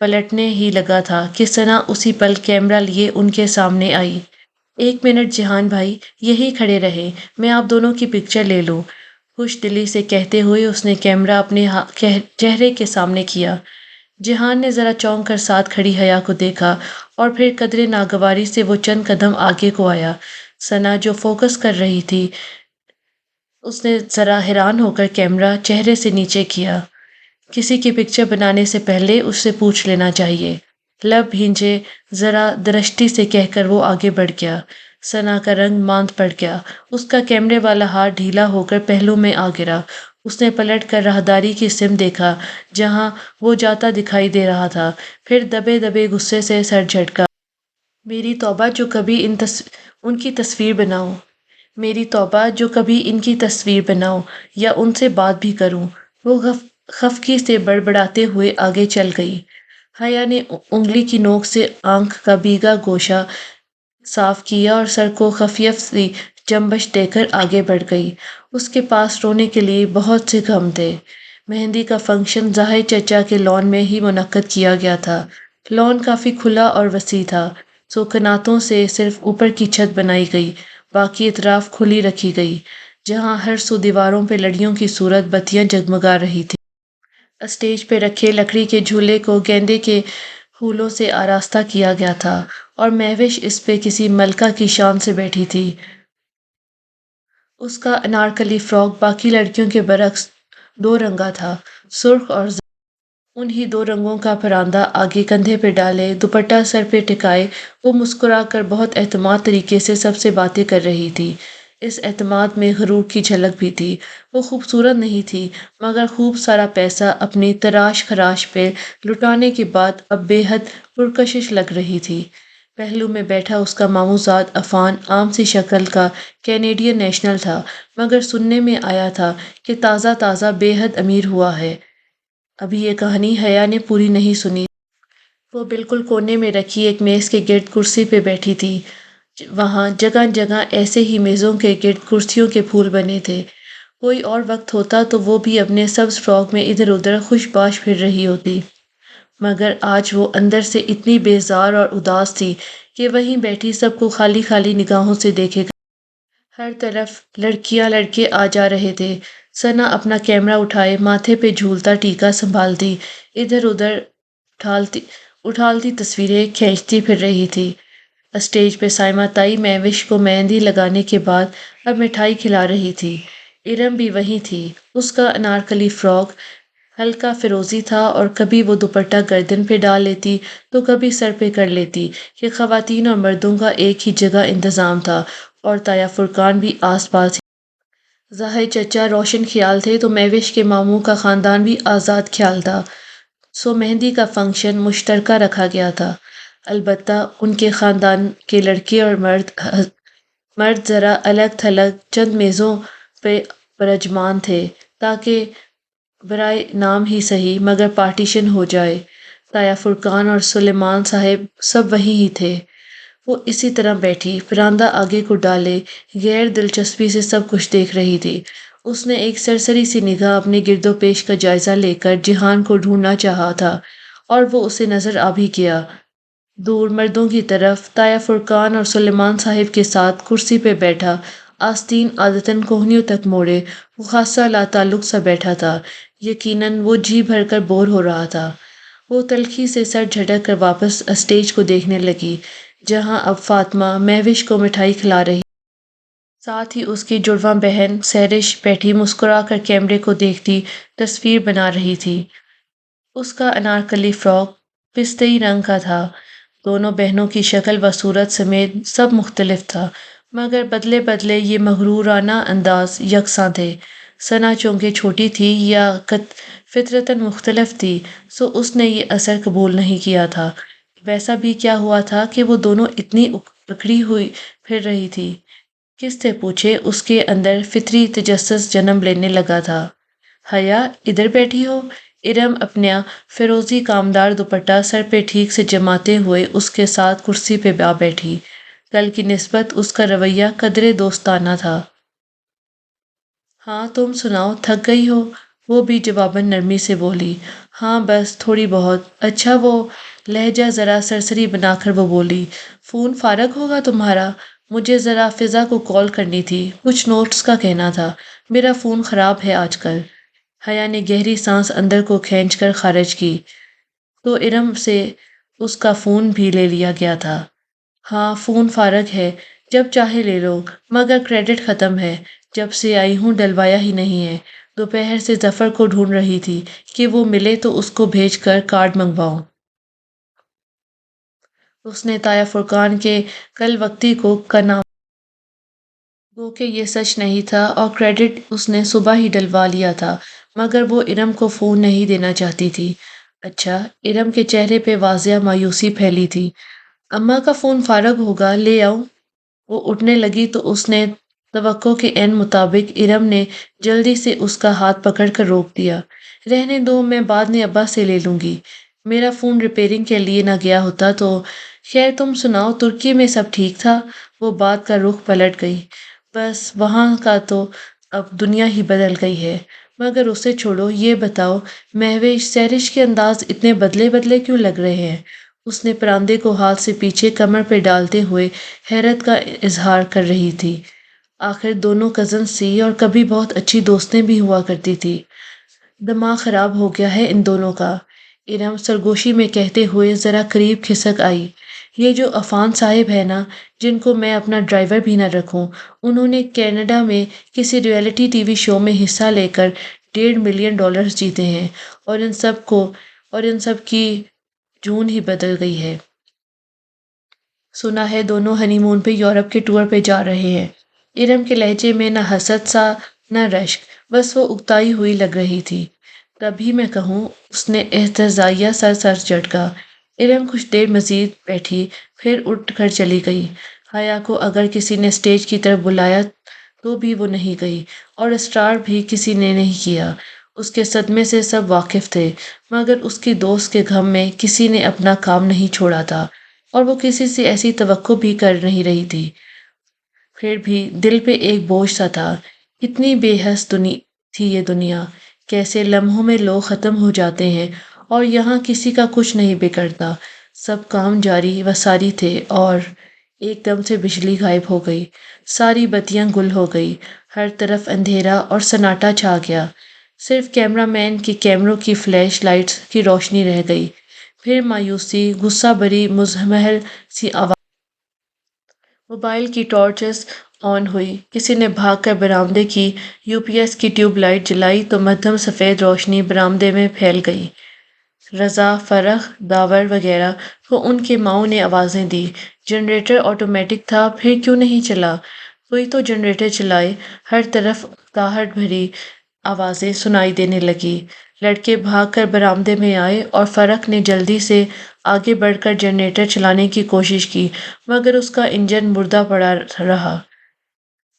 پلٹنے ہی لگا تھا کہ ثنا اسی پل کیمرہ لیے ان کے سامنے آئی۔ ایک منٹ جہان بھائی، یہی کھڑے رہے، میں آپ دونوں کی پکچر لے لوں، خوش دلی سے کہتے ہوئے اس نے کیمرہ اپنے چہرے کے سامنے کیا۔ جہان نے ذرا چونک کر ساتھ کھڑی حیا کو دیکھا اور پھر قدرے ناگواری سے وہ چند قدم آگے کو آیا۔ ثنا جو فوکس کر رہی تھی، اس نے ذرا حیران ہو کر کیمرہ چہرے سے نیچے کیا۔ کسی کی پکچر بنانے سے پہلے اس سے پوچھ لینا چاہیے، لب بھینجے ذرا درشٹی سے کہہ کر وہ آگے بڑھ گیا۔ ثنا کا رنگ ماند پڑ گیا، اس کا کیمرے والا ہاتھ ڈھیلا ہو کر پہلو میں آ گرا۔ اس نے پلٹ کر راہداری کی سمت دیکھا جہاں وہ جاتا دکھائی دے رہا تھا، پھر دبے دبے غصے سے سر جھٹکا۔ میری توبہ جو کبھی ان کی تصویر بناؤں، میری توبہ جو کبھی ان کی تصویر بناؤں یا ان سے بات بھی کروں، وہ خفگی سے بڑبڑاتے ہوئے آگے چل گئی۔ حیا نے انگلی کی نوک سے آنکھ کا بھیگا گوشہ صاف کیا اور سر کو خفیف سی جنبش دے کر آگے بڑھ گئی۔ اس کے پاس رونے کے لیے بہت سے غم تھے۔ مہندی کا فنکشن ظاہر چچا کے لان میں ہی منعقد کیا گیا تھا۔ لان کافی کھلا اور وسیع تھا، سو کناتوں سے صرف اوپر کی چھت بنائی گئی، باقی اطراف کھلی رکھی گئی، جہاں ہر سو دیواروں پہ لڑیوں کی صورت بتیاں جگمگا رہی تھی۔ اسٹیج پہ رکھے لکڑی کے جھولے کو گیندے کے پھولوں سے آراستہ کیا گیا تھا اور مہوش اس پہ کسی ملکہ کی شان سے بیٹھی تھی۔ اس کا انارکلی فراک باقی لڑکیوں کے برعکس دو رنگا تھا، سرخ اور انہی دو رنگوں کا پراندہ آگے کندھے پہ ڈالے، دوپٹہ سر پہ ٹکائے، وہ مسکرا کر بہت اعتماد طریقے سے سب سے باتیں کر رہی تھی۔ اس اعتماد میں غرور کی جھلک بھی تھی۔ وہ خوبصورت نہیں تھی، مگر خوب سارا پیسہ اپنی تراش خراش پہ لٹانے کے بعد اب بے حد پرکشش لگ رہی تھی۔ پہلو میں بیٹھا اس کا ماموزاد عفان عام سی شکل کا کینیڈین نیشنل تھا، مگر سننے میں آیا تھا کہ تازہ تازہ بے حد امیر ہوا ہے۔ ابھی یہ کہانی حیا نے پوری نہیں سنی۔ وہ بالکل کونے میں رکھی ایک میز کے گرد کرسی پہ بیٹھی تھی۔ وہاں جگہ جگہ ایسے ہی میزوں کے گرد کرسیوں کے پھول بنے تھے۔ کوئی اور وقت ہوتا تو وہ بھی اپنے سبز فراک میں ادھر ادھر خوش باش پھر رہی ہوتی، مگر آج وہ اندر سے اتنی بیزار اور اداس تھی کہ وہیں بیٹھی سب کو خالی خالی نگاہوں سے دیکھے گا۔ ہر طرف لڑکیاں لڑکے آ جا رہے تھے۔ ثنا اپنا کیمرہ اٹھائے ماتھے پہ جھولتا ٹیکا سنبھالتی ادھر ادھر اٹھالتی تصویریں کھینچتی پھر رہی تھی۔ اسٹیج پہ سائمہ تائی مہوش کو مہندی لگانے کے بعد اب مٹھائی کھلا رہی تھی۔ ارم بھی وہیں تھی۔ اس کا انارکلی فراک ہلکا فیروزی تھا اور کبھی وہ دوپٹہ گردن پہ ڈال لیتی تو کبھی سر پہ کر لیتی کہ خواتین اور مردوں کا ایک ہی جگہ انتظام تھا، اور تایا فرقان بھی آس پاس ہی۔ ظاہر چچا روشن خیال تھے تو مہوش کے ماموں کا خاندان بھی آزاد خیال تھا، سو مہندی کا فنکشن مشترکہ رکھا گیا تھا۔ البتہ ان کے خاندان کے لڑکے اور مرد ذرا الگ تھلگ چند میزوں پہ برجمان تھے تاکہ برائے نام ہی سہی مگر پارٹیشن ہو جائے۔ تایا فرقان اور سلیمان صاحب سب وہیں ہی تھے۔ وہ اسی طرح بیٹھی پراندہ آگے کو ڈالے غیر دلچسپی سے سب کچھ دیکھ رہی تھی۔ اس نے ایک سرسری سی نگاہ اپنے گرد و پیش کا جائزہ لے کر جہان کو ڈھونڈنا چاہا تھا، اور وہ اسے نظر آ بھی گیا۔ دور مردوں کی طرف تایا فرقان اور سلیمان صاحب کے ساتھ کرسی پہ بیٹھا، آستین عادتاً کوہنیوں تک موڑے، وہ خاصا لاتعلق سا بیٹھا تھا۔ یقیناً وہ جی بھر کر بور ہو رہا تھا۔ وہ تلخی سے سر جھٹک کر واپس اسٹیج کو دیکھنے لگی، جہاں اب فاطمہ مہوش کو مٹھائی کھلا رہی، ساتھ ہی اس کی جڑواں بہن سہرش بیٹھی مسکرا کر کیمرے کو دیکھتی تصویر بنا رہی تھی۔ اس کا انارکلی فراک پستئی رنگ کا تھا۔ دونوں بہنوں کی شکل و صورت سمیت سب مختلف تھا، مگر بدلے بدلے یہ مغرورانہ انداز یکساں تھے۔ ثنا چونکہ چھوٹی تھی یا فطرتاً مختلف تھی، سو اس نے یہ اثر قبول نہیں کیا تھا۔ ویسا بھی کیا ہوا تھا کہ وہ دونوں اتنی اکڑی ہوئی پھر رہی تھی؟ کس سے پوچھے، اس کے اندر فطری تجسس جنم لینے لگا تھا۔ حیا ادھر بیٹھی ہو؟ ارم اپنا فیروزی کامدار دوپٹہ سر پہ ٹھیک سے جماتے ہوئے اس کے ساتھ کرسی پہ آ بیٹھی۔ کل کی نسبت اس کا رویہ قدرے دوستانہ تھا۔ ہاں تم سناؤ، تھک گئی ہو؟ وہ بھی جواباً نرمی سے بولی، ہاں بس تھوڑی بہت۔ اچھا، وہ لہجہ ذرا سرسری بنا کر وہ بولی، فون فارغ ہوگا تمہارا؟ مجھے ذرا فضا کو کال کرنی تھی، کچھ نوٹس کا کہنا تھا، میرا فون خراب ہے آج کل۔ حیا نے گہری سانس اندر کو کھینچ کر خارج کی۔ تو ارم سے اس کا فون بھی لے لیا گیا تھا۔ ہاں فون فارغ ہے، جب چاہے لے لو، مگر کریڈٹ ختم ہے، جب سے آئی ہوں ڈلوایا ہی نہیں ہے۔ دوپہر سے ظفر کو ڈھونڈ رہی تھی کہ وہ ملے تو اس کو بھیج کر کارڈ منگواؤں۔ اس نے تایا فرقان کے کل وقتی کو کا نام گو کہ یہ سچ نہیں تھا اور کریڈٹ اس نے صبح ہی ڈلوا لیا تھا، مگر وہ ارم کو فون نہیں دینا چاہتی تھی۔ اچھا، ارم کے چہرے پہ واضح مایوسی پھیلی تھی۔ اماں کا فون فارغ ہوگا، لے آؤں؟ وہ اٹھنے لگی تو اس نے توقع کے عین مطابق ارم نے جلدی سے اس کا ہاتھ پکڑ کر روک دیا۔ رہنے دو، میں بعد میں ابا سے لے لوں گی، میرا فون ریپیئرنگ کے لیے نہ گیا ہوتا تو۔ خیر تم سناؤ، ترکی میں سب ٹھیک تھا؟ وہ بات کا رخ پلٹ گئی۔ بس وہاں کا تو اب دنیا ہی بدل گئی ہے، مگر اسے چھوڑو، یہ بتاؤ مہوش سہرش کے انداز اتنے بدلے بدلے کیوں لگ رہے ہیں؟ اس نے پراندے کو ہاتھ سے پیچھے کمر پہ ڈالتے ہوئے حیرت کا اظہار کر رہی تھی۔ آخر دونوں کزنز تھی اور کبھی بہت اچھی دوستیں بھی ہوا کرتی تھی۔ دماغ خراب ہو گیا ہے ان دونوں کا، ارم سرگوشی میں کہتے ہوئے ذرا قریب کھسک آئی۔ یہ جو عفان صاحب ہے نا، جن کو میں اپنا ڈرائیور بھی نہ رکھوں، انہوں نے کینیڈا میں کسی ریئلٹی ٹی وی شو میں حصہ لے کر $1.5 ملین جیتے ہیں، اور ان سب کی جون ہی بدل گئی ہے۔ سنا ہے دونوں ہنی مون پہ یورپ کے ٹور پہ جا رہے ہیں۔ ارم کے لہجے میں نہ حسد سا نہ رشک، بس وہ اکتائی ہوئی لگ رہی تھی۔ تبھی میں کہوں، اس نے احتجاجیہ سر جھٹکا۔ ارم کچھ دیر مزید بیٹھی، پھر اٹھ کر چلی گئی۔ حیا کو اگر کسی نے اسٹیج کی طرف بلایا تو بھی وہ نہیں گئی، اور اسٹار بھی کسی نے نہیں کیا۔ اس کے صدمے سے سب واقف تھے، مگر اس کی دوست کے غم میں کسی نے اپنا کام نہیں چھوڑا تھا، اور وہ کسی سے ایسی توقع بھی کر نہیں رہی تھی۔ پھر بھی دل پہ ایک بوجھ سا تھا، کتنی بے حس تھی یہ دنیا، کیسے لمحوں میں لوگ ختم ہو جاتے ہیں، اور یہاں کسی کا کچھ نہیں بگڑتا، سب کام جاری و ساری تھے۔ اور ایک دم سے بجلی غائب ہو گئی، ساری بتیاں گل ہو گئی، ہر طرف اندھیرا اور سناٹا چھا گیا، صرف کیمرہ مین کے کیمروں کی فلیش لائٹس کی روشنی رہ گئی۔ پھر مایوسی، غصہ بھری مزمحل سی آواز، موبائل کی ٹارچز آن ہوئی، کسی نے بھاگ کر برآمدے کی یو پی ایس کی ٹیوب لائٹ جلائی تو مدھم سفید روشنی برآمدے میں پھیل گئی۔ رضا، فرح، داور وغیرہ کو ان کے ماؤں نے آوازیں دی۔ جنریٹر آٹومیٹک تھا، پھر کیوں نہیں چلا؟ کوئی تو جنریٹر چلائے۔ ہر طرف اکتاہٹ بھری آوازیں سنائی دینے لگی۔ لڑکے بھاگ کر برآمدے میں آئے اور فرح نے جلدی سے آگے بڑھ کر جنریٹر چلانے کی کوشش کی، مگر اس کا انجن مردہ پڑا رہا۔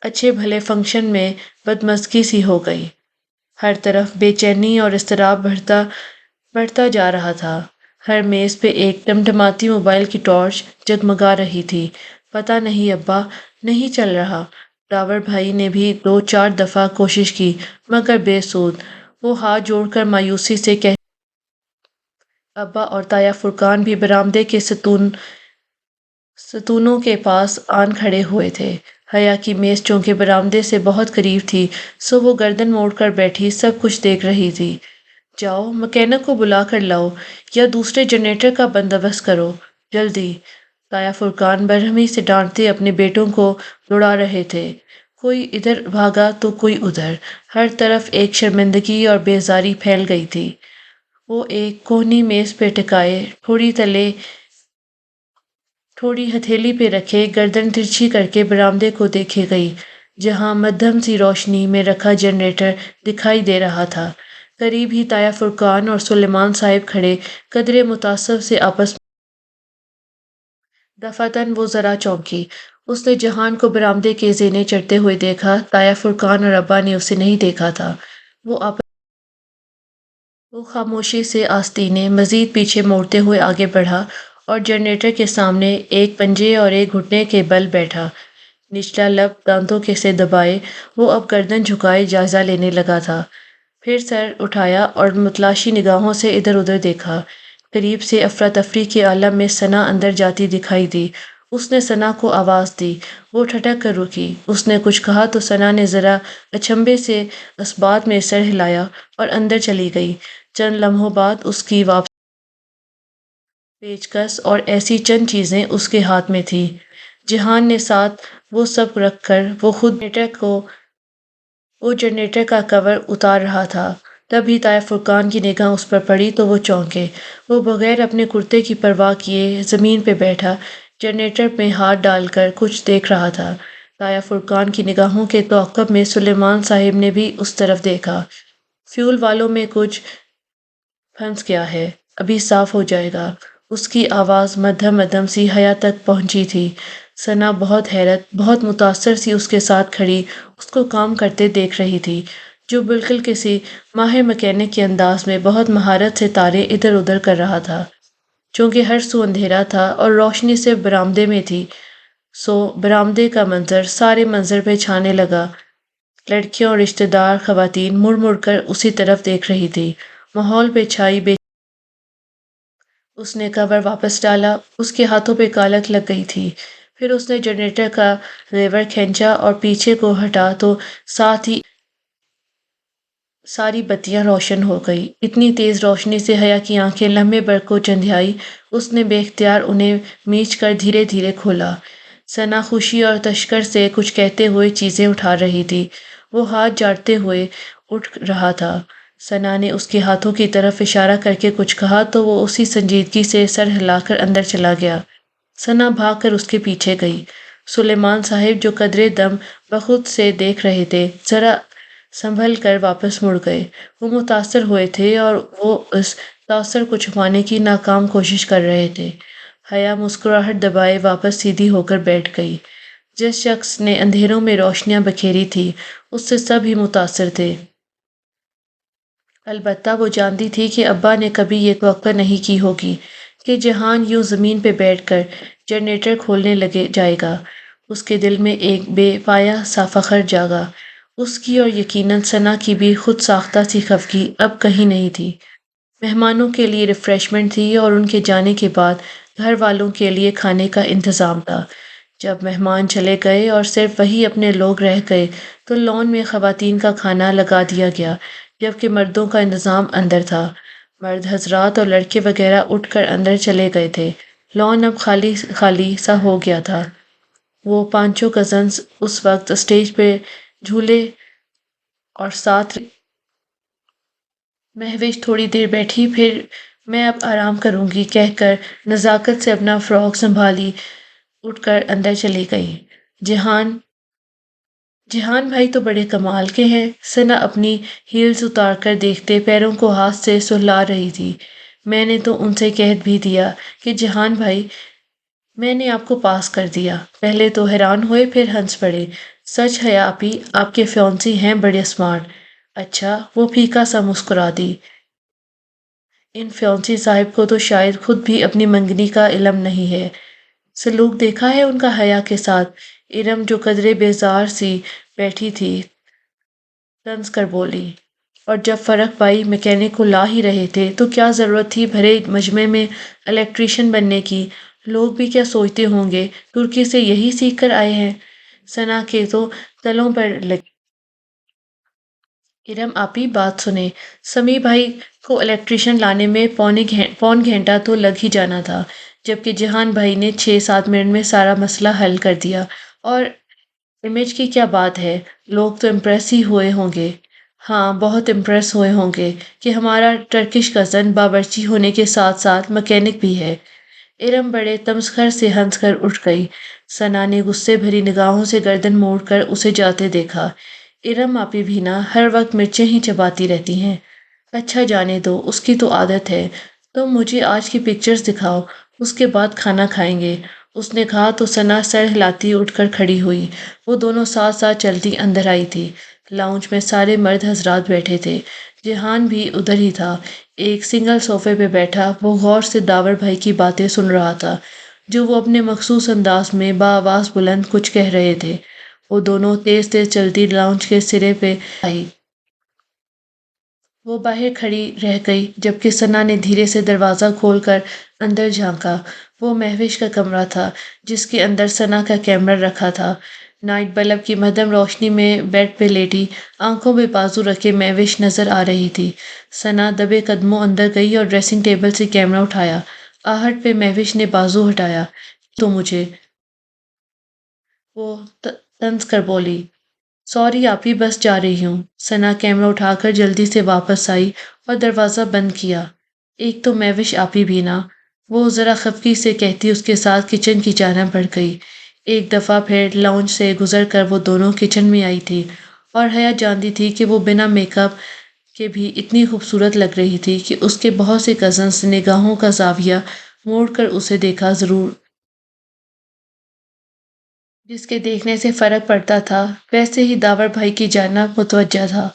اچھے بھلے فنکشن میں بدمزگی سی ہو گئی۔ ہر طرف بے چینی اور اضطراب بڑھتا جا رہا تھا۔ ہر میز پہ ایک ٹمٹماتی موبائل کی ٹارچ جگمگا رہی تھی۔ پتہ نہیں ابا، نہیں چل رہا۔ داور بھائی نے بھی 2-4 دفعہ کوشش کی، مگر بے سود۔ وہ ہاتھ جوڑ کر مایوسی سے کہہ ابا اور تایا فرقان بھی برآمدے کے ستونوں کے پاس آن کھڑے ہوئے تھے۔ حیا کی میز چونکہ برآمدے سے بہت قریب تھی، سو وہ گردن موڑ کر بیٹھی سب کچھ دیکھ رہی تھی۔ جاؤ مکینک کو بلا کر لاؤ، یا دوسرے جنریٹر کا بندوبست کرو، جلدی، تایا فرقان برہمی سے ڈانٹتے اپنے بیٹوں کو دوڑا رہے تھے۔ کوئی ادھر بھاگا تو کوئی ادھر، ہر طرف ایک شرمندگی اور بیزاری پھیل گئی تھی۔ وہ ایک کونی میز پہ ٹکائے، تھوڑی ہتھیلی پہ رکھے گردن ترچھی کر کے برآمدے کو دیکھے گئی، جہاں مدھم سی روشنی میں رکھا جنریٹر دکھائی دے رہا تھا۔ قریب ہی تایا فرقان اور سلیمان صاحب کھڑے، قدرے متعصب سے آپس میں۔ دفعتاً وہ ذرا چونکی۔ اس نے جہان کو برآمدے کے زینے چڑھتے ہوئے دیکھا، تایا فرقان اور ابا نے اسے نہیں دیکھا تھا۔ وہ خاموشی سے آستینے مزید پیچھے موڑتے ہوئے آگے بڑھا اور جنریٹر کے سامنے ایک پنجے اور ایک گھٹنے کے بل بیٹھا۔ نچلا لب دانتوں سے دبائے وہ اب گردن جھکائے جائزہ لینے لگا تھا۔ پھر سر اٹھایا اور متلاشی نگاہوں سے ادھر ادھر دیکھا۔ قریب سے افراتفری کے عالم میں ثنا اندر جاتی دکھائی دی۔ اس نے ثنا کو آواز دی۔ وہ ٹھٹک کر رکی۔ اس نے کچھ کہا تو ثنا نے ذرا اچنبھے سے اثبات میں سر ہلایا اور اندر چلی گئی۔ چند لمحوں بعد اس کی واپسی پیچکس اور ایسی چند چیزیں اس کے ہاتھ میں تھی۔ جہان نے ساتھ وہ سب رکھ کر وہ جنریٹر کا کور اتار رہا تھا۔ تبھی طاہر فرقان کی نگاہ اس پر پڑی تو وہ چونکے۔ وہ بغیر اپنے کرتے کی پرواہ کیے زمین پہ بیٹھا جنریٹر میں ہاتھ ڈال کر کچھ دیکھ رہا تھا۔ طاہر فرقان کی نگاہوں کے تعاقب میں سلیمان صاحب نے بھی اس طرف دیکھا۔ فیول والوں میں کچھ پھنس گیا ہے، ابھی صاف ہو جائے گا۔ اس کی آواز مدھم مدھم سی حیا تک پہنچی تھی۔ ثنا بہت حیرت، بہت متاثر سی اس کے ساتھ کھڑی اس کو کام کرتے دیکھ رہی تھی، جو بالکل کسی ماہر مکینک کے انداز میں بہت مہارت سے تارے ادھر ادھر کر رہا تھا۔ چونکہ ہر سو اندھیرا تھا اور روشنی صرف برآمدے میں تھی، سو برآمدے کا منظر سارے منظر پہ چھانے لگا۔ لڑکیاں اور رشتہ دار خواتین مڑ مڑ کر اسی طرف دیکھ رہی تھی۔ ماحول پہ چھائی بے اس نے کور واپس ڈالا۔ اس کے ہاتھوں پہ کالک لگ گئی تھی۔ پھر اس نے جنریٹر کا لیور کھینچا اور پیچھے کو ہٹا تو ساتھ ہی ساری بتیاں روشن ہو گئی۔ اتنی تیز روشنی سے حیا کی آنکھیں لمحے بھر کو چندھیائی۔ اس نے بے اختیار انہیں میچ کر دھیرے دھیرے کھولا۔ ثنا خوشی اور تشکر سے کچھ کہتے ہوئے چیزیں اٹھا رہی تھی۔ وہ ہاتھ جاڑتے ہوئے اٹھ رہا تھا۔ ثنا نے اس کے ہاتھوں کی طرف اشارہ کر کے کچھ کہا تو وہ اسی سنجیدگی سے سر ہلا کر اندر چلا گیا۔ ثنا بھاگ کر اس کے پیچھے گئی۔ سلیمان صاحب جو قدرے دم بخود سے دیکھ رہے تھے، ذرا سنبھل کر واپس مڑ گئے۔ وہ متاثر ہوئے تھے اور وہ اس تاثر کو چھپانے کی ناکام کوشش کر رہے تھے۔ حیا مسکراہٹ دبائے واپس سیدھی ہو کر بیٹھ گئی۔ جس شخص نے اندھیروں میں روشنیاں بکھیری تھی، اس سے سب ہی متاثر تھے۔ البتہ وہ جانتی تھی کہ ابا نے کبھی یہ توقع نہیں کی ہوگی کہ جہان یوں زمین پہ بیٹھ کر جنریٹر کھولنے لگے جائے گا۔ اس کے دل میں ایک بے پایا سا فخر جاگا۔ اس کی اور یقیناً ثنا کی بھی خود ساختہ سی خفگی اب کہیں نہیں تھی۔ مہمانوں کے لیے ریفریشمنٹ تھی اور ان کے جانے کے بعد گھر والوں کے لیے کھانے کا انتظام تھا۔ جب مہمان چلے گئے اور صرف وہی اپنے لوگ رہ گئے تو لان میں خواتین کا کھانا لگا دیا گیا، جبکہ مردوں کا انتظام اندر تھا۔ مرد حضرات اور لڑکے وغیرہ اٹھ کر اندر چلے گئے تھے۔ لان اب خالی خالی سا ہو گیا تھا۔ وہ پانچوں کزنز اس وقت اسٹیج پہ جھولے اور ساتھ مہوش تھوڑی دیر بیٹھی، پھر میں اب آرام کروں گی کہہ کر نزاکت سے اپنا فراک سنبھالی اٹھ کر اندر چلی گئی۔ جہان بھائی تو بڑے کمال کے ہیں۔ ثنا اپنی ہیلز اتار کر دیکھتے پیروں کو ہاتھ سے سہلا رہی تھی۔ میں نے تو ان سے کہہ بھی دیا کہ جہان بھائی، میں نے آپ کو پاس کر دیا۔ پہلے تو حیران ہوئے، پھر ہنس پڑے۔ سچ ہے آپی، آپ کے فیونسی ہیں بڑے اسمارٹ۔ اچھا، وہ پھیکا سا مسکرا دی۔ ان فیونسی صاحب کو تو شاید خود بھی اپنی منگنی کا علم نہیں ہے۔ سلوک دیکھا ہے ان کا حیا کے ساتھ؟ ارم جو قدرے بیزار سی بیٹھی تھی طنز کر بولی۔ اور جب فرق پائی میکینک کو لا ہی رہے تھے تو کیا ضرورت تھی بھرے مجمع میں الیکٹریشین بننے کی؟ لوگ بھی کیا سوچتے ہوں گے ترکی سے یہی سیکھ کر آئے ہیں۔ ثنا کے تو تلوں پر لگی۔ ارم آپی بات سنیں، سمیع بھائی کو الیکٹریشین لانے میں پون گھنٹہ تو لگ ہی جانا تھا، جبکہ جہان بھائی نے 6-7 منٹ میں سارا مسئلہ حل کر دیا۔ اور امیج کی کیا بات ہے، لوگ تو امپریس ہی ہوئے ہوں گے۔ ہاں، بہت امپریس ہوئے ہوں گے کہ ہمارا ٹرکش کزن باورچی ہونے کے ساتھ ساتھ مکینک بھی ہے۔ ارم بڑے تمسخر سے ہنس کر اٹھ گئی۔ ثنا نے غصے بھری نگاہوں سے گردن موڑ کر اسے جاتے دیکھا۔ ارم آپی بھی نا ہر وقت مرچیں ہی چباتی رہتی ہیں۔ اچھا جانے دو، اس کی تو عادت ہے۔ تم مجھے آج کی پکچرز دکھاؤ، اس کے بعد کھانا کھائیں گے، اس نے کہا تو ثنا سر ہلاتی اٹھ کر کھڑی ہوئی۔ وہ دونوں ساتھ ساتھ چلتی اندر آئی تھی۔ لاؤنج میں سارے مرد حضرات بیٹھے تھے۔ جہان بھی ادھر ہی تھا، ایک سنگل صوفے پہ بیٹھا۔ وہ غور سے داور بھائی کی باتیں سن رہا تھا، جو وہ اپنے مخصوص انداز میں بآواز بلند کچھ کہہ رہے تھے۔ وہ دونوں تیز تیز چلتی لاؤنج کے سرے پہ آئی۔ وہ باہر کھڑی رہ گئی جبکہ ثنا نے دھیرے سے دروازہ کھول کر اندر جھانکا۔ وہ مہوش کا کمرہ تھا جس کے اندر ثنا کا کیمرہ رکھا تھا۔ نائٹ بلب کی مدھم روشنی میں بیڈ پہ لیٹی آنکھوں پہ بازو رکھے مہوش نظر آ رہی تھی۔ ثنا دبے قدموں اندر گئی اور ڈریسنگ ٹیبل سے کیمرہ اٹھایا۔ آہٹ پہ مہوش نے بازو ہٹایا۔ تو مجھے وہ طنز کر بولی، سوری آپ ہی بس جا رہی ہوں۔ ثنا کیمرہ اٹھا کر جلدی سے واپس آئی اور دروازہ بند کیا۔ ایک تو مہوش آپ ہی بھی نا، وہ ذرا خفگی سے کہتی اس کے ساتھ کچن کی جانب بڑھ گئی۔ ایک دفعہ پھر لاؤنج سے گزر کر وہ دونوں کچن میں آئی تھی اور حیا جانتی تھی کہ وہ بنا میک اپ کے بھی اتنی خوبصورت لگ رہی تھی کہ اس کے بہت سے کزنز نگاہوں کا زاویہ موڑ کر اسے دیکھا ضرور، جس کے دیکھنے سے فرق پڑتا تھا ویسے ہی داور بھائی کی جانب متوجہ تھا۔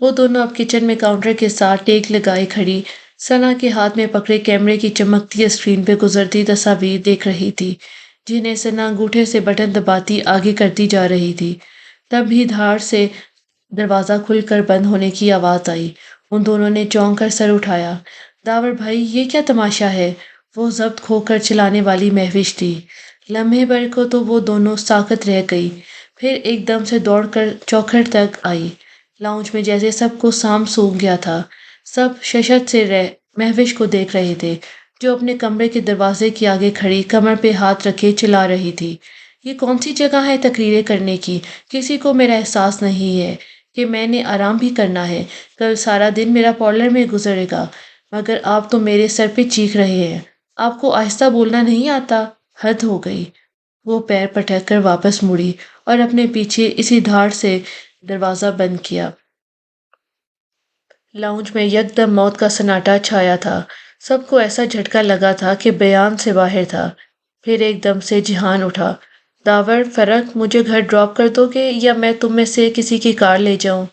وہ دونوں اب کچن میں کاؤنٹر کے ساتھ ٹیک لگائے کھڑی ثنا کے ہاتھ میں پکڑے کیمرے کی چمکتی اسکرین پہ گزرتی تصاویر دیکھ رہی تھی، جنہیں ثنا انگوٹھے سے بٹن دباتی آگے کرتی جا رہی تھی۔ تب ہی دھاڑ سے دروازہ کھل کر بند ہونے کی آواز آئی۔ ان دونوں نے چونک کر سر اٹھایا۔ داور بھائی یہ کیا تماشا ہے؟ وہ ضبط کھو کر چلانے والی مہوش تھی۔ لمحے بھر کو تو وہ دونوں ساکت رہ گئی، پھر ایک دم سے دوڑ کر چوکھٹ تک آئی۔ لاؤنج میں جیسے سب کو سام سونگ گیا تھا۔ سب ششت سے مہوش کو دیکھ رہے تھے جو اپنے کمرے کے دروازے کے آگے کھڑی کمر پہ ہاتھ رکھے چلا رہی تھی، یہ کون سی جگہ ہے تقریریں کرنے کی؟ کسی کو میرا احساس نہیں ہے کہ میں نے آرام بھی کرنا ہے؟ کل سارا دن میرا پارلر میں گزرے گا، مگر آپ تو میرے سر پہ چیخ رہے ہیں۔ آپ کو آہستہ بولنا نہیں آتا؟ حد ہو گئی۔ وہ پیر پٹک کر واپس مڑی اور اپنے پیچھے اسی دھاڑ سے دروازہ بند کیا۔ لاؤنج میں یکدم موت کا سناٹا چھایا تھا۔ سب کو ایسا جھٹکا لگا تھا کہ بیان سے باہر تھا۔ پھر ایک دم سے جہان اٹھا، داور فرق مجھے گھر ڈراپ کر دو گے یا میں تم میں سے کسی کی کار لے جاؤں؟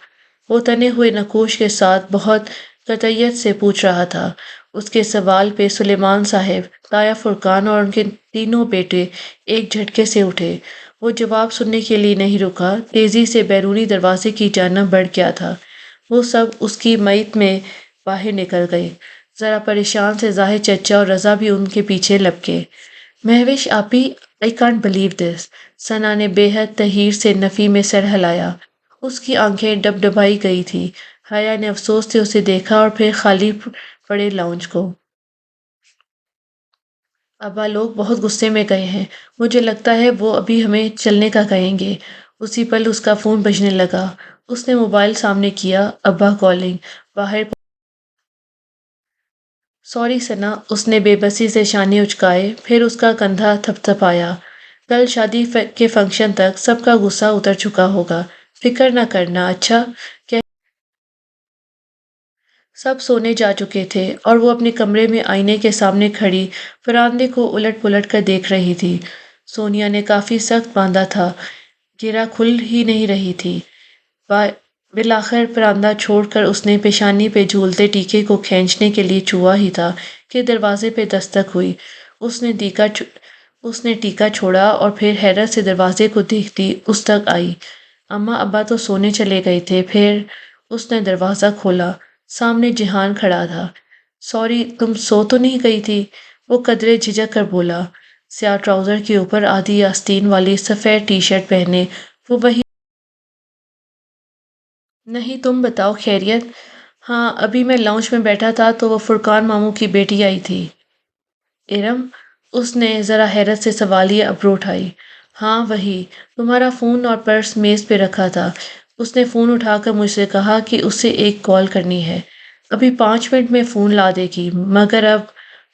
وہ تنے ہوئے نقوش کے ساتھ بہت قطعیت سے پوچھ رہا تھا۔ اس کے سوال پہ سلیمان صاحب، تایا فرقان اور ان کے تینوں بیٹے ایک جھٹکے سے اٹھے۔ وہ جواب سننے کے لیے نہیں رکا، تیزی سے بیرونی دروازے کی جانب بڑھ گیا تھا۔ وہ سب اس کی مئیت میں باہر نکل گئے۔ ذرا پریشان سے ظاہر چچا اور رضا بھی ان کے پیچھے لپکے۔ مہوش آپی، آئی کانٹ بلیو دس۔ ثنا نے بے حد تحیر سے نفی میں سر ہلایا۔ اس کی آنکھیں ڈبڈبائی گئی تھی۔ حیا نے افسوس سے اسے دیکھا اور پھر خالی پڑے لاؤنج کو۔ ابا لوگ بہت غصے میں گئے ہیں، مجھے لگتا ہے وہ ابھی ہمیں چلنے کا کہیں گے۔ اسی پل اس کا فون بجنے لگا۔ اس نے موبائل سامنے کیا، ابا کالنگ۔ باہر سوری ثنا، اس نے بے بسی سے شانے اچکائے، پھر اس کا کندھا تھپتھپایا۔ کل شادی کے فنکشن تک سب کا غصہ اتر چکا ہوگا، فکر نہ کرنا، اچھا؟ سب سونے جا چکے تھے اور وہ اپنے کمرے میں آئینے کے سامنے کھڑی فرآمدے کو الٹ پلٹ کر دیکھ رہی تھی۔ سونیا نے کافی سخت باندھا تھا، گرہ کھل ہی نہیں رہی تھی۔ بالآخر پراندہ چھوڑ کر اس نے پیشانی پہ جھولتے ٹیکے کو کھینچنے کے لیے چھوا ہی تھا کہ دروازے پہ دستک ہوئی۔ اس نے ٹیکا چھوڑا اور پھر حیرت سے دروازے کو دیکھتی اس تک آئی۔ اماں ابا تو سونے چلے گئے تھے۔ پھر اس نے دروازہ کھولا، سامنے جہان کھڑا تھا۔ سوری، تم سو تو نہیں گئی تھی؟ وہ قدرے جھجک کر بولا۔ سیاہ ٹراؤزر کے اوپر آدھی آستین والی سفید ٹی شرٹ پہنے وہ وہی۔ نہیں، تم بتاؤ خیریت؟ ہاں، ابھی میں لاؤنج میں بیٹھا تھا تو وہ فرقان ماموں کی بیٹی آئی تھی۔ ارم؟ اس نے ذرا حیرت سے سوالیہ ابرو اٹھائی۔ ہاں وہی، تمہارا فون اور پرس میز پہ رکھا تھا۔ اس نے فون اٹھا کر مجھ سے کہا کہ اسے ایک کال کرنی ہے، ابھی 5 منٹ میں فون لا دے گی، مگر اب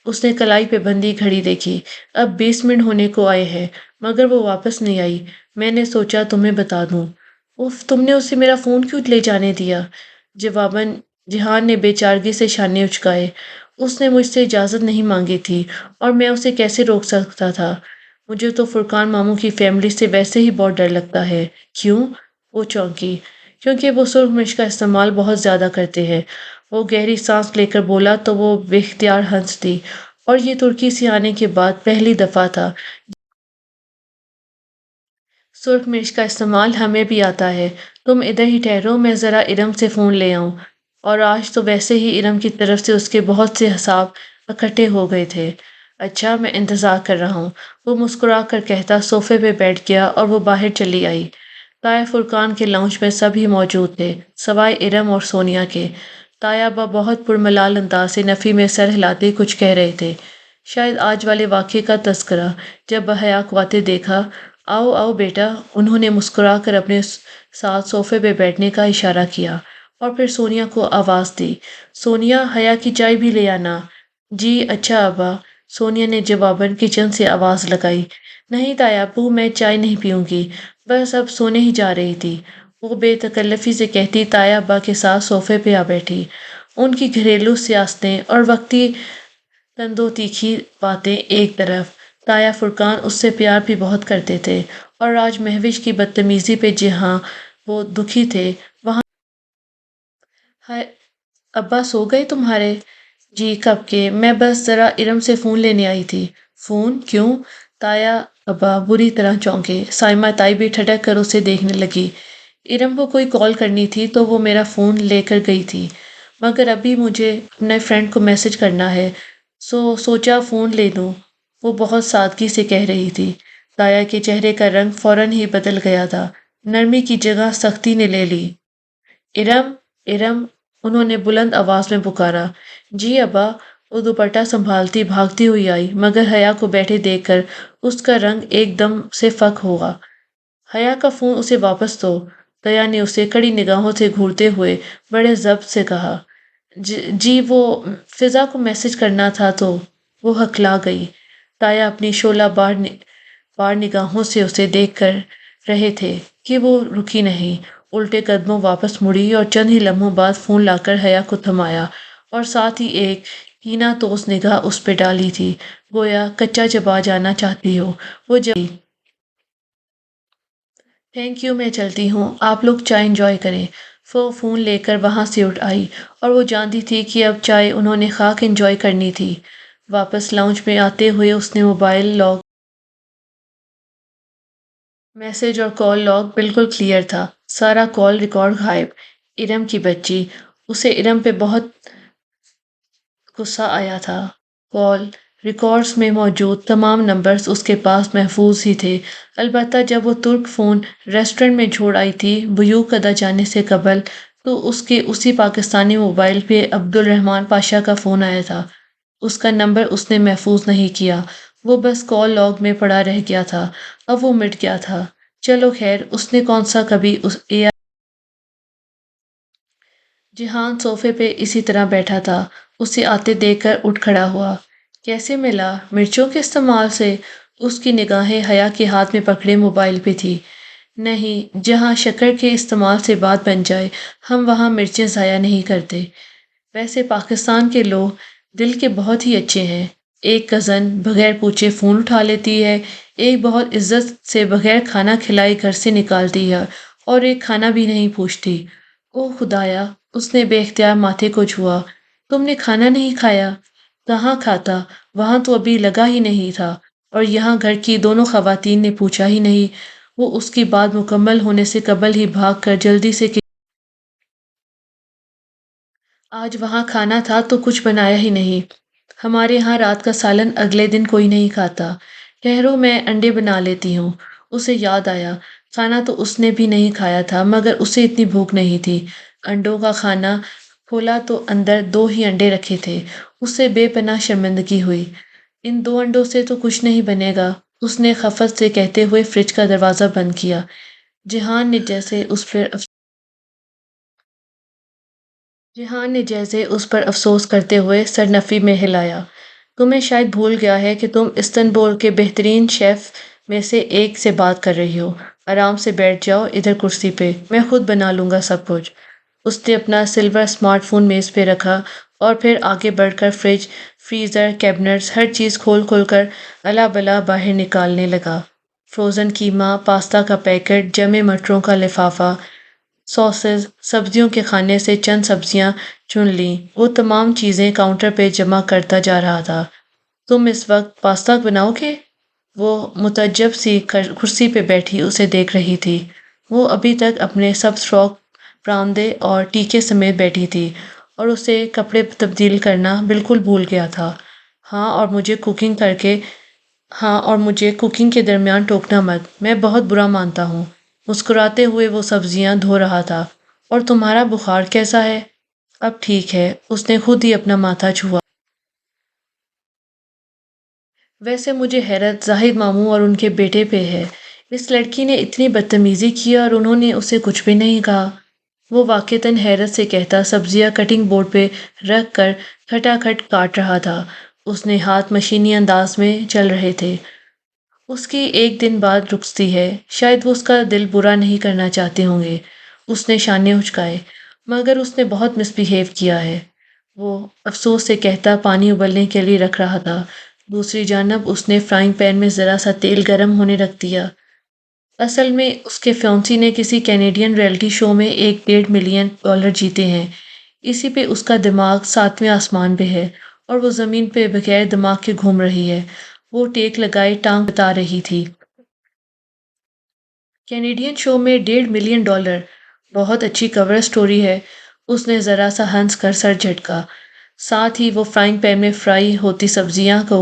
اس نے کلائی پہ بندھی گھڑی دیکھی، اب 20 منٹ ہونے کو آئے ہیں مگر وہ واپس نہیں آئی۔ میں نے سوچا تمہیں بتا دوں۔ اف، تم نے اسے میرا فون کیوں لے جانے دیا؟ جواباً جہان نے بے چارگی سے شانے اچکائے۔ اس نے مجھ سے اجازت نہیں مانگی تھی اور میں اسے کیسے روک سکتا تھا؟ مجھے تو فرقان ماموں کی فیملی سے ویسے ہی بہت ڈر لگتا ہے۔ کیوں؟ وہ چونکی۔ کیونکہ وہ سرخ مرچ کا استعمال بہت زیادہ کرتے ہیں۔ وہ گہری سانس لے کر بولا تو وہ بے اختیار ہنس دی۔ اور یہ ترکی سے آنے کے بعد پہلی دفعہ تھا۔ سرخ مرچ کا استعمال ہمیں بھی آتا ہے۔ تم ادھر ہی ٹھہرو، میں ذرا ارم سے فون لے آؤں۔ اور آج تو ویسے ہی ارم کی طرف سے اس کے بہت سے حساب اکٹھے ہو گئے تھے۔ اچھا، میں انتظار کر رہا ہوں، وہ مسکرا کر کہتا صوفے پہ بیٹھ گیا اور وہ باہر چلی آئی۔ تایا فرقان کے لاؤنج میں سبھی موجود تھے سوائے ارم اور سونیا کے۔ تایا ابا بہت پرملال انداز سے نفی میں سر ہلاتے کچھ کہہ رہے تھے، شاید آج والے واقعے کا تذکرہ۔ جب بحیا کو آتے دیکھا، آؤ آؤ بیٹا، انہوں نے مسکرا کر اپنے ساتھ صوفے پہ بیٹھنے کا اشارہ کیا اور پھر سونیا کو آواز دی، سونیا، حیا کی چائے بھی لے آنا۔ جی اچھا ابا، سونیا نے جواباً کچن سے آواز لگائی۔ نہیں تایا ابو، میں چائے نہیں پیوں گی، بس اب سونے ہی جا رہی تھی، وہ بے تکلفی سے کہتی تایا ابا کے ساتھ صوفے پہ آ بیٹھی۔ ان کی گھریلو سیاستیں اور وقتی تندو تیکھی باتیں ایک طرف، تایا فرقان اس سے پیار بھی بہت کرتے تھے، اور آج مہوش کی بدتمیزی پہ جہاں وہ دکھی تھے وہاں ہائے، ابا سو گئے تمہارے؟ جی کب کے، میں بس ذرا ارم سے فون لینے آئی تھی۔ فون کیوں؟ تایا ابا بری طرح چونکے۔ سائمہ تائی بھی ٹھٹک کر اسے دیکھنے لگی۔ ارم کو کوئی کال کرنی تھی تو وہ میرا فون لے کر گئی تھی، مگر ابھی مجھے اپنے فرینڈ کو میسج کرنا ہے، سوچا فون لے لوں، وہ بہت سادگی سے کہہ رہی تھی۔ تایا کے چہرے کا رنگ فوراً ہی بدل گیا تھا، نرمی کی جگہ سختی نے لے لی۔ ارم، ارم، انہوں نے بلند آواز میں پکارا۔ جی ابا، وہ دوپٹہ سنبھالتی بھاگتی ہوئی آئی، مگر حیا کو بیٹھے دیکھ کر اس کا رنگ ایک دم سے فک ہوا۔ حیا کا فون اسے واپس دو، تایا نے اسے کڑی نگاہوں سے گھورتے ہوئے بڑے ضبط سے کہا۔ جی وہ فضا کو میسج کرنا تھا تو۔ وہ ہکلا گئی۔ تایا اپنی شعلہ بار نگاہوں سے اسے دیکھ کر رہے تھے کہ وہ رکی نہیں، الٹے قدموں واپس مڑی اور چند ہی لمحوں بعد فون لا کر حیا کو تھمایا اور ساتھ ہی ایک کینہ توز نگاہ اس پہ ڈالی تھی، گویا کچا چبا جانا چاہتی ہو۔ وہ جب تھینک یو، میں چلتی ہوں، آپ لوگ چائے انجوائے کریں۔ وہ فون لے کر وہاں سے اٹھ آئی اور وہ جانتی تھی کہ اب چائے انہوں نے خاک انجوائے کرنی تھی۔ واپس لاؤنج میں آتے ہوئے اس نے موبائل لاگ میسج اور کال لاگ بالکل کلیئر تھا، سارا کال ریکارڈ غائب۔ ارم کی بچی، اسے ارم پہ بہت غصہ آیا تھا۔ کال ریکارڈز میں موجود تمام نمبرز اس کے پاس محفوظ ہی تھے، البتہ جب وہ ترک فون ریسٹورنٹ میں چھوڑ آئی تھی بیوق ادا جانے سے قبل، تو اس کے اسی پاکستانی موبائل پہ عبد الرحمان پاشا کا فون آیا تھا۔ اس کا نمبر اس نے محفوظ نہیں کیا، وہ بس کال لاگ میں پڑا رہ گیا تھا، اب وہ مٹ گیا تھا۔ چلو خیر، اس نے کون سا کبھی اے آئی۔ جہان صوفے پہ اسی طرح بیٹھا تھا، اسے آتے دیکھ کر اٹھ کھڑا ہوا۔ کیسے ملا؟ مرچوں کے استعمال سے؟ اس کی نگاہیں حیا کے ہاتھ میں پکڑے موبائل پہ تھی۔ نہیں، جہاں شکر کے استعمال سے بات بن جائے ہم وہاں مرچیں ضائع نہیں کرتے۔ ویسے پاکستان کے لوگ دل کے بہت ہی اچھے ہیں، ایک کزن بغیر پوچھے فون اٹھا لیتی ہے، ایک بہت عزت سے بغیر کھانا کھلائے گھر سے نکالتی ہے، اور ایک کھانا بھی نہیں پوچھتی۔ او خدایا، اس نے بے اختیار ماتھے کو چھوا۔ تم نے کھانا نہیں کھایا؟ کہاں کھاتا، وہاں تو ابھی لگا ہی نہیں تھا، اور یہاں گھر کی دونوں خواتین نے پوچھا ہی نہیں۔ وہ اس کی بات مکمل ہونے سے قبل ہی بھاگ کر جلدی سے آج وہاں کھانا تھا تو کچھ بنایا ہی نہیں، ہمارے ہاں رات کا سالن اگلے دن کوئی نہیں کھاتا، ٹھہرو میں انڈے بنا لیتی ہوں۔ اسے یاد آیا، کھانا تو اس نے بھی نہیں کھایا تھا، مگر اسے اتنی بھوک نہیں تھی۔ انڈوں کا کھانا کھولا تو اندر 2 ہی انڈے رکھے تھے، اسے بے پناہ شرمندگی ہوئی۔ ان 2 انڈوں سے تو کچھ نہیں بنے گا، اس نے خفت سے کہتے ہوئے فریج کا دروازہ بند کیا۔ جہان نے جیسے اس پر افسوس کرتے ہوئے سر نفی میں ہلایا۔ تمہیں شاید بھول گیا ہے کہ تم استنبول کے بہترین شیف میں سے ایک سے بات کر رہی ہو۔ آرام سے بیٹھ جاؤ ادھر کرسی پہ، میں خود بنا لوں گا سب کچھ۔ اس نے اپنا سلور اسمارٹ فون میز پہ رکھا اور پھر آگے بڑھ کر فریج، فریزر، کیبنٹس، ہر چیز کھول کھول کر الا بلا باہر نکالنے لگا۔ فروزن قیمہ، پاستا کا پیکٹ، جمے مٹروں کا لفافہ، ساسز، سبزیوں کے خانے سے چند سبزیاں چن لیں۔ وہ تمام چیزیں کاؤنٹر پہ جمع کرتا جا رہا تھا۔ تم اس وقت پاستا بناؤ گے؟ وہ متعجب سی کرسی پہ بیٹھی اسے دیکھ رہی تھی۔ وہ ابھی تک اپنے سبز فراک پراندے اور ٹیکے سمیت بیٹھی تھی اور اسے کپڑے تبدیل کرنا بالکل بھول گیا تھا۔ ہاں اور مجھے کوکنگ کر کے ہاں اور مجھے کوکنگ کے درمیان ٹوکنا مت، میں بہت برا مانتا ہوں۔ مسکراتے ہوئے وہ سبزیاں دھو رہا تھا۔ اور تمہارا بخار کیسا ہے؟ اب ٹھیک ہے، اس نے خود ہی اپنا ماتھا چھوا۔ ویسے مجھے حیرت زاہد ماموں اور ان کے بیٹے پہ ہے۔ اس لڑکی نے اتنی بدتمیزی کی اور انہوں نے اسے کچھ بھی نہیں کہا۔ وہ واقعتاً حیرت سے کہتا سبزیاں کٹنگ بورڈ پہ رکھ کر کھٹا کھٹ کاٹ رہا تھا۔ اس نے ہاتھ مشینی انداز میں چل رہے تھے۔ اس کی ایک دن بعد رخصتی ہے، شاید وہ اس کا دل برا نہیں کرنا چاہتے ہوں گے۔ اس نے شانے اچکائے۔ مگر اس نے بہت مس بہیو کیا ہے، وہ افسوس سے کہتا پانی ابلنے کے لیے رکھ رہا تھا۔ دوسری جانب اس نے فرائنگ پین میں ذرا سا تیل گرم ہونے رکھ دیا۔ اصل میں اس کے فیونسی نے کسی کینیڈین ریئلٹی شو میں $1.5 ملین جیتے ہیں۔ اسی پہ اس کا دماغ ساتویں آسمان پہ ہے اور وہ زمین پہ بغیر دماغ کے گھوم رہی ہے۔ وہ ٹیک لگائے ٹانگ بتا رہی تھی۔ کینیڈین شو میں $1.5 ملین، بہت اچھی کور سٹوری ہے۔ اس نے ذرا سا ہنس کر سر جھٹکا۔ ساتھ ہی وہ فرائنگ پین میں فرائی ہوتی سبزیاں کو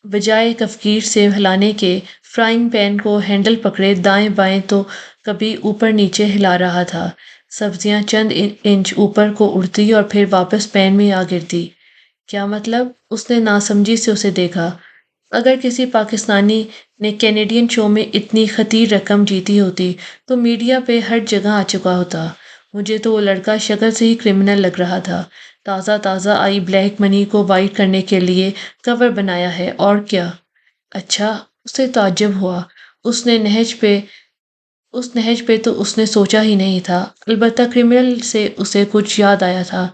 بجائے کفگیر سے ہلانے کے فرائنگ پین کو ہینڈل پکڑے دائیں بائیں تو کبھی اوپر نیچے ہلا رہا تھا۔ سبزیاں چند انچ اوپر کو اڑتی اور پھر واپس پین میں آ گرتی۔ کیا مطلب؟ اس نے ناسمجھی سے اسے دیکھا۔ اگر کسی پاکستانی نے کینیڈین شو میں اتنی خطیر رقم جیتی ہوتی تو میڈیا پہ ہر جگہ آ چکا ہوتا۔ مجھے تو وہ لڑکا شکل سے ہی کرمنل لگ رہا تھا۔ تازہ تازہ آئی بلیک منی کو وائٹ کرنے کے لیے کور بنایا ہے اور کیا۔ اچھا، اسے تعجب ہوا۔ اس نے نہج پہ تو اس نے سوچا ہی نہیں تھا، البتہ کرمنل سے اسے کچھ یاد آیا تھا۔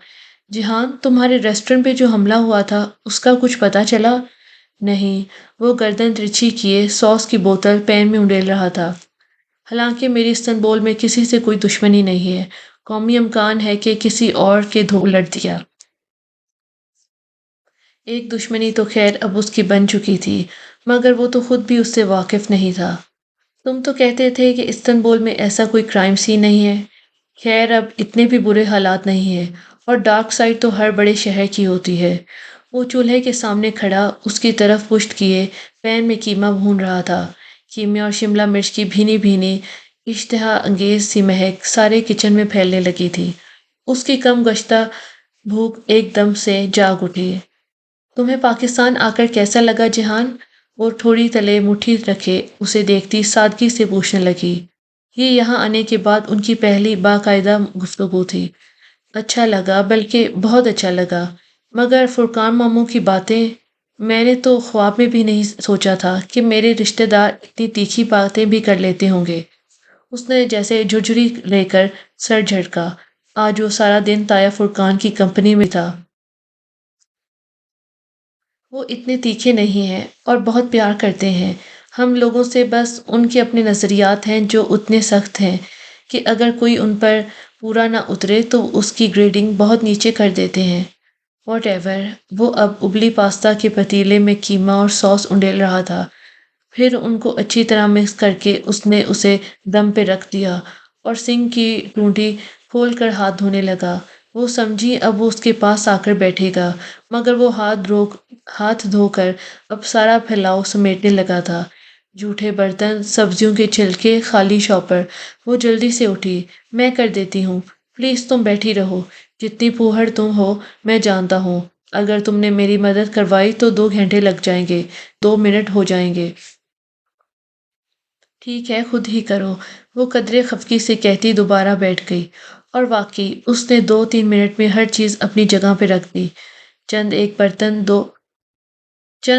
جہان، تمہارے ریسٹورنٹ پہ جو حملہ ہوا تھا اس کا کچھ پتہ چلا؟ نہیں، وہ گردن ترچھی کیے ساس کی بوتل پین میں انڈیل رہا تھا۔ حالانکہ میری استنبول میں کسی سے کوئی دشمنی نہیں ہے، قومی امکان ہے کہ کسی اور کے دھو الٹ دیا۔ ایک دشمنی تو خیر اب اس کی بن چکی تھی، مگر وہ تو خود بھی اس سے واقف نہیں تھا۔ تم تو کہتے تھے کہ استنبول میں ایسا کوئی کرائم سین نہیں ہے۔ خیر اب اتنے بھی برے حالات نہیں ہیں، اور ڈارک سائڈ تو ہر بڑے شہر کی ہوتی ہے۔ وہ چولہے کے سامنے کھڑا اس کی طرف پشت کیے پین میں قیمہ بھون رہا تھا۔ قیمے اور شملہ مرچ کی بھینی بھینی اشتہا انگیز سی مہک سارے کچن میں پھیلنے لگی تھی۔ اس کی کم گشتہ بھوک ایک دم سے جاگ اٹھی۔ تمہیں پاکستان آ کر کیسا لگا جہان؟ وہ تھوڑی تلے مٹھی رکھے اسے دیکھتی سادگی سے پوچھنے لگی۔ یہ یہاں آنے کے بعد ان کی پہلی باقاعدہ گفتگو تھی۔ اچھا لگا، بلکہ بہت اچھا لگا، مگر فرقان ماموں کی باتیں، میں نے تو خواب میں بھی نہیں سوچا تھا کہ میرے رشتہ دار اتنی تیکھی باتیں بھی کر لیتے ہوں گے۔ اس نے جیسے جھرجھری لے کر سر جھٹکا۔ آج وہ سارا دن تایا فرقان کی کمپنی میں تھا۔ وہ اتنے تیکھے نہیں ہیں اور بہت پیار کرتے ہیں ہم لوگوں سے، بس ان کے اپنے نظریات ہیں جو اتنے سخت ہیں کہ اگر کوئی ان پر پورا نہ اترے تو اس کی گریڈنگ بہت نیچے کر دیتے ہیں۔ واٹ ایور، وہ اب ابلی پاستا کے پتیلے میں قیمہ اور ساس انڈیل رہا تھا۔ پھر ان کو اچھی طرح مکس کر کے اس نے اسے دم پہ رکھ دیا اور سنک کی ٹونٹی کھول کر ہاتھ دھونے لگا۔ وہ سمجھی اب وہ اس کے پاس آ کر بیٹھے گا، مگر وہ ہاتھ دھو کر اب سارا پھیلاؤ سمیٹنے لگا تھا۔ جھوٹے برتن، سبزیوں کے چھلکے، خالی شاپر۔ وہ جلدی سے اٹھی۔ میں کر دیتی ہوں، پلیز تم بیٹھی رہو، جتنی پھوہڑ تم ہو میں جانتا ہوں۔ اگر تم نے میری مدد کروائی تو 2 گھنٹے لگ جائیں گے، 2 منٹ ہو جائیں گے۔ ٹھیک ہے، خود ہی کرو، وہ قدرے خفگی سے کہتی دوبارہ بیٹھ گئی۔ اور واقعی اس نے 2-3 منٹ میں ہر چیز اپنی جگہ پہ رکھ دی۔ چند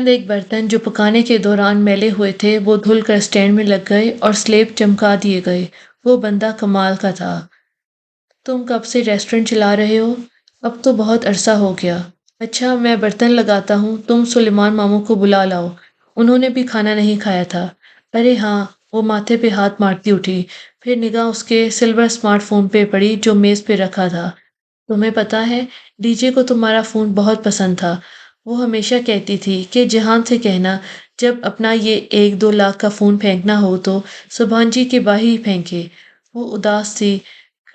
ایک برتن جو پکانے کے دوران میلے ہوئے تھے وہ دھل کر سٹینڈ میں لگ گئے اور سلیب چمکا دیے گئے۔ وہ بندہ کمال کا تھا۔ تم کب سے ریسٹورنٹ چلا رہے ہو؟ اب تو بہت عرصہ ہو گیا۔ اچھا، میں برتن لگاتا ہوں، تم سلیمان ماموں کو بلا لاؤ، انہوں نے بھی کھانا نہیں کھایا تھا۔ ارے ہاں، وہ ماتھے پہ ہاتھ مارتی اٹھی، پھر نگاہ اس کے سلور اسمارٹ فون پہ پڑی جو میز پہ رکھا تھا۔ تمہیں پتہ ہے ڈی جے کو تمہارا فون بہت پسند تھا۔ وہ ہمیشہ کہتی تھی کہ جہان سے کہنا جب اپنا یہ 1-2 لاکھ کا فون پھینکنا ہو تو سبحان جی کے باہر ہی پھینکے۔ وہ اداس تھی،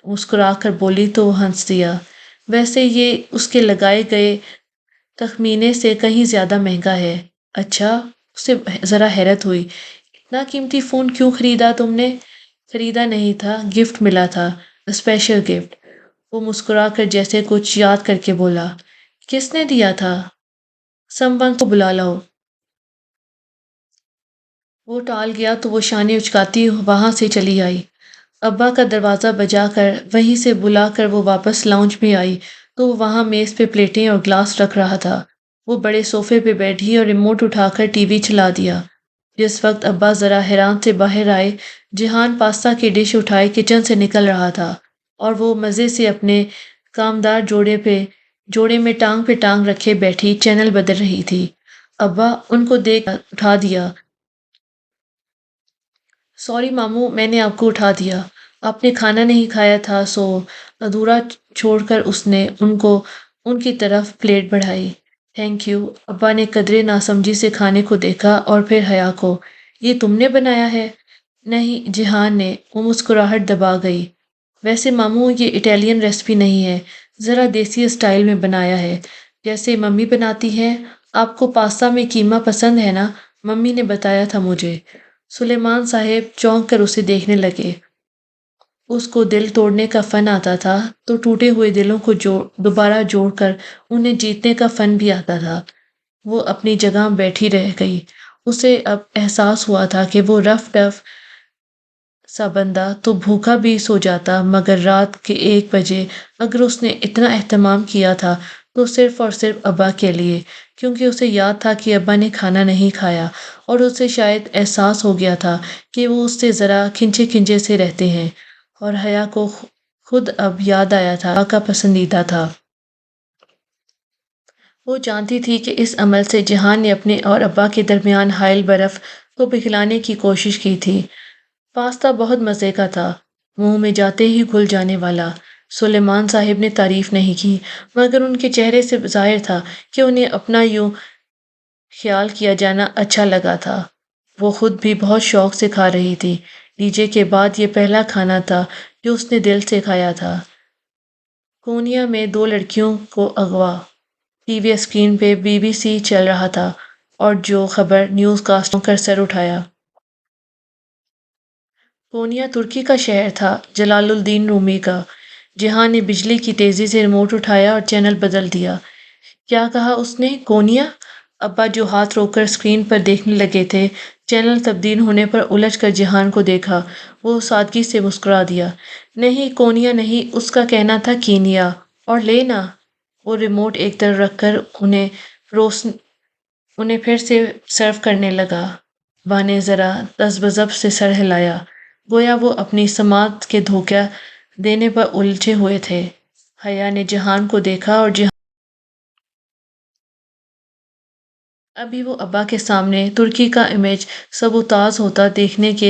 مسکرا کر بولی تو وہ ہنس دیا۔ ویسے یہ اس کے لگائے گئے تخمینے سے کہیں زیادہ مہنگا ہے۔ اچھا، اسے ذرا حیرت ہوئی۔ اتنا قیمتی فون کیوں خریدا تم نے؟ خریدا نہیں تھا، گفٹ ملا تھا، اسپیشل گفٹ۔ وہ مسکرا کر جیسے کچھ یاد کر کے بولا۔ کس نے دیا تھا؟ سمون کو بلا لاؤ۔ وہ ٹال گیا تو وہ شانے اچکاتی وہاں سے چلی آئی۔ ابا کا دروازہ بجا کر وہیں سے بلا کر وہ واپس لاؤنج میں آئی تو وہ وہاں میز پہ پلیٹیں اور گلاس رکھ رہا تھا۔ وہ بڑے صوفے پہ بیٹھی اور ریموٹ اٹھا کر ٹی وی چلا دیا۔ جس وقت ابا ذرا حیران سے باہر آئے، جہان پاستا کی ڈش اٹھائے کچن سے نکل رہا تھا اور وہ مزے سے اپنے کامدار جوڑے میں ٹانگ پہ ٹانگ رکھے بیٹھی چینل بدل رہی تھی۔ ابا ان کو دیکھ اٹھا دیا۔ سوری ماموں، میں نے آپ کو اٹھا دیا۔ آپ نے کھانا نہیں کھایا تھا سو ادھورا چھوڑ کر اس نے ان کی طرف پلیٹ بڑھائی۔ Thank you. ابا نے قدرے ناسمجھی سے کھانے کو دیکھا اور پھر حیا کو۔ یہ تم نے بنایا ہے؟ نہیں، جہان نے۔ وہ مسکراہٹ دبا گئی۔ ویسے ماموں یہ اٹالین ریسپی نہیں ہے، ذرا دیسی اسٹائل میں بنایا ہے، جیسے ممی بناتی ہیں۔ آپ کو پاستا میں قیمہ پسند ہے نا؟ ممی نے بتایا تھا مجھے۔ سلیمان صاحب چونک کر اسے دیکھنے لگے۔ اس کو دل توڑنے کا فن آتا تھا تو ٹوٹے ہوئے دلوں کو دوبارہ جوڑ کر انہیں جیتنے کا فن بھی آتا تھا۔ وہ اپنی جگہ بیٹھی رہ گئی۔ اسے اب احساس ہوا تھا کہ وہ رف ٹف سا بندہ تو بھوکا بھی سو جاتا، مگر رات کے 1 بجے اگر اس نے اتنا اہتمام کیا تھا تو صرف اور صرف ابا کے لیے، کیونکہ اسے یاد تھا کہ ابا نے کھانا نہیں کھایا اور اسے شاید احساس ہو گیا تھا کہ وہ اس سے ذرا کھنچے کھنچے سے رہتے ہیں، اور حیا کو خود اب یاد آیا تھا ابا کا پسندیدہ تھا۔ وہ جانتی تھی کہ اس عمل سے جہان نے اپنے اور ابا کے درمیان حائل برف کو پگھلانے کی کوشش کی تھی۔ پاستا بہت مزے کا تھا، منہ میں جاتے ہی گھل جانے والا۔ سلیمان صاحب نے تعریف نہیں کی، مگر ان کے چہرے سے ظاہر تھا کہ انہیں اپنا یوں خیال کیا جانا اچھا لگا تھا۔ وہ خود بھی بہت شوق سے کھا رہی تھی۔ ڈی جے کے بعد یہ پہلا کھانا تھا جو اس نے دل سے کھایا تھا۔ کونیا میں 2 لڑکیوں کو اغوا۔ ٹی وی اسکرین پہ BBC چل رہا تھا اور جو خبر نیوز کاسٹ کر سر اٹھایا۔ کونیا ترکی کا شہر تھا، جلال الدین رومی کا۔ جہان نے بجلی کی تیزی سے ریموٹ اٹھایا اور چینل بدل دیا۔ کیا کہا اس نے؟ کونیا؟ ابا جو ہاتھ روک کر اسکرین پر دیکھنے لگے تھے، چینل تبدیل ہونے پر الجھ کر جہان کو دیکھا۔ وہ سادگی سے مسکرا دیا۔ نہیں کونیا نہیں، اس کا کہنا تھا کینیا۔ اور لینا۔ وہ ریموٹ ایک طرف رکھ کر انہیں پھر سے سرو کرنے لگا۔ ابا نے ذرا تذبذب سے سر ہلایا، گویا وہ اپنی سماعت کے دھوکہ دینے پر الجھے ہوئے تھے۔ حیا نے جہان کو دیکھا اور ابھی وہ ابا کے سامنے ترکی کا امیج سبوتاژ ہوتا دیکھنے کے